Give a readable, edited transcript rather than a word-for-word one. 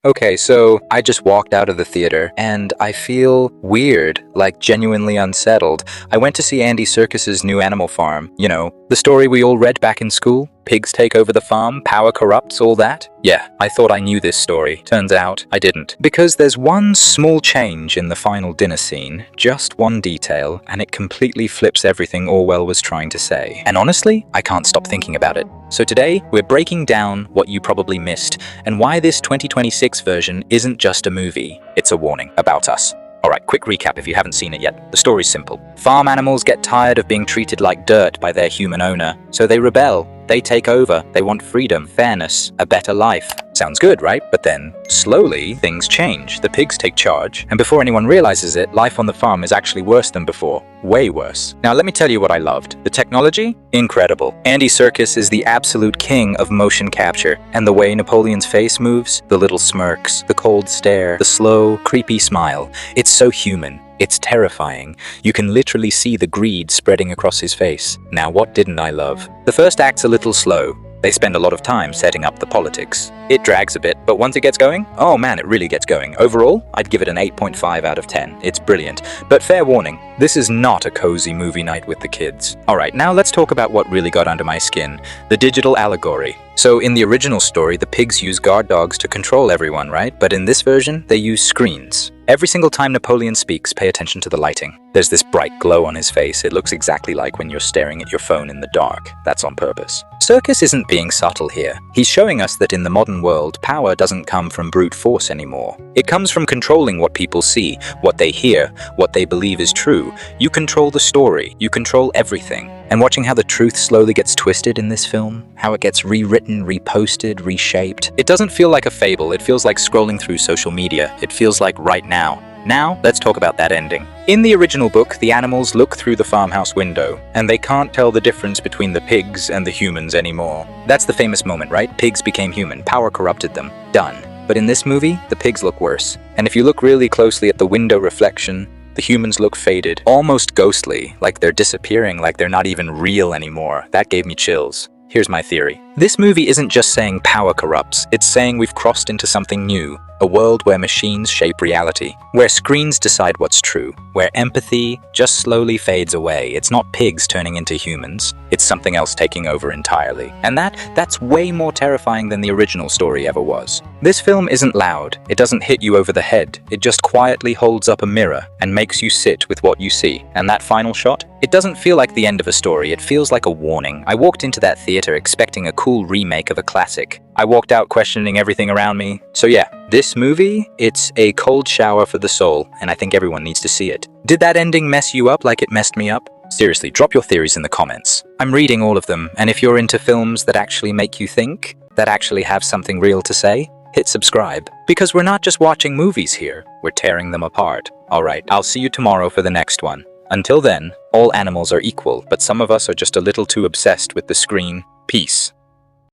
Okay, so I just walked out of the theater and I feel weird, like genuinely unsettled. I went to see Andy Serkis's new Animal Farm. You know, the story we all read back in school. Pigs take over the farm, power corrupts, all that. Yeah, I thought I knew this story. Turns out I didn't. Because there's one small change in the final dinner scene, just one detail, and it completely flips everything Orwell was trying to say. And honestly, I can't stop thinking about it. So today, we're breaking down what you probably missed, and why this 2026 version isn't just a movie, it's a warning about us. Alright, quick recap if you haven't seen it yet. The story's simple. Farm animals get tired of being treated like dirt by their human owner, so they rebel. They take over. They want freedom, fairness, a better life. Sounds good, right? But then, slowly, things change. The pigs take charge, and before anyone realizes it, life on the farm is actually worse than before. Way worse. Now let me tell you what I loved. The technology? Incredible. Andy Serkis is the absolute king of motion capture, and the way Napoleon's face moves, the little smirks, the cold stare, the slow, creepy smile. It's so human. It's terrifying. You can literally see the greed spreading across his face. Now, what didn't I love? The first act's a little slow. They spend a lot of time setting up the politics. It drags a bit, but once it gets going, oh man, it really gets going. Overall, I'd give it an 8.5 out of 10. It's brilliant. But fair warning, this is not a cozy movie night with the kids. Alright, now let's talk about what really got under my skin. The digital allegory. So in the original story, the pigs use guard dogs to control everyone, right? But in this version, they use screens. Every single time Napoleon speaks, pay attention to the lighting. There's this bright glow on his face. It looks exactly like when you're staring at your phone in the dark. That's on purpose. Serkis isn't being subtle here. He's showing us that in the modern world, power doesn't come from brute force anymore. It comes from controlling what people see, what they hear, what they believe is true. You control the story. You control everything. And watching how the truth slowly gets twisted in this film, how it gets rewritten, reposted, reshaped, it doesn't feel like a fable. It feels like scrolling through social media. It feels like right now. Now, let's talk about that ending. In the original book, the animals look through the farmhouse window, and they can't tell the difference between the pigs and the humans anymore. That's the famous moment, right? Pigs became human. Power corrupted them. Done. But in this movie, the pigs look worse. And if you look really closely at the window reflection, the humans look faded, almost ghostly, like they're disappearing, like they're not even real anymore. That gave me chills. Here's my theory. This movie isn't just saying power corrupts, it's saying we've crossed into something new. A world where machines shape reality, where screens decide what's true, where empathy just slowly fades away. It's not pigs turning into humans, it's something else taking over entirely. And that's way more terrifying than the original story ever was. This film isn't loud, it doesn't hit you over the head, it just quietly holds up a mirror and makes you sit with what you see. And that final shot? It doesn't feel like the end of a story, it feels like a warning. I walked into that theater expecting a cool remake of a classic. I walked out questioning everything around me. So yeah, this movie, it's a cold shower for the soul, and I think everyone needs to see it. Did that ending mess you up like it messed me up? Seriously, drop your theories in the comments. I'm reading all of them, and if you're into films that actually make you think, that actually have something real to say, hit subscribe. Because we're not just watching movies here, we're tearing them apart. Alright, I'll see you tomorrow for the next one. Until then, all animals are equal, but some of us are just a little too obsessed with the screen. Peace.